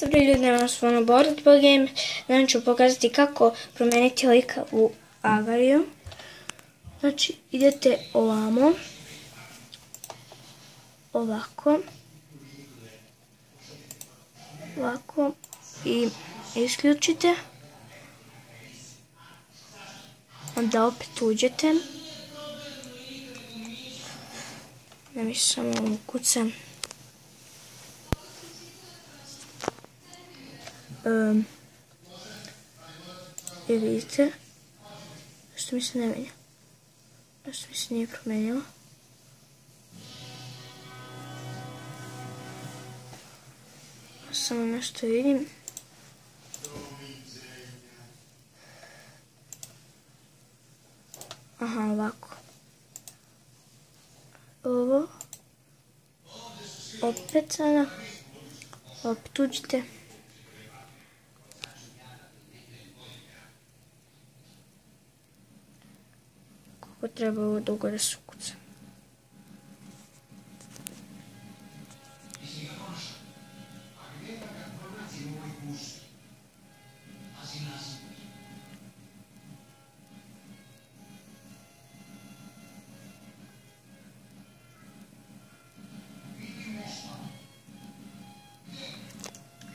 Dobro ljudi, danas smo na Board Game. Danas ću pokazati kako promijeniti lika u Agariju. Znači, idete ovamo. Ovako. Ovako. I isključite. Onda opet uđete. Da mi samo ukucam. I vidite što mi se ne menja, što mi se nije promenilo. Samo nešto vidim. Aha, ovako. Ovo. Opet sada. Opet uđite. Kako treba ovo dugo da se ukuca.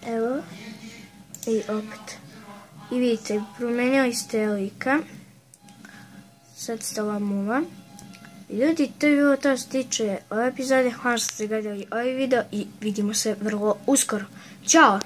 Evo. I opet. I vidite, promijenili ste lika. Sad ste ova muva. Ljudi, to je bilo to što se tiče ove epizode. Hvala što ste gledali ovaj video i vidimo se vrlo uskoro. Ćao!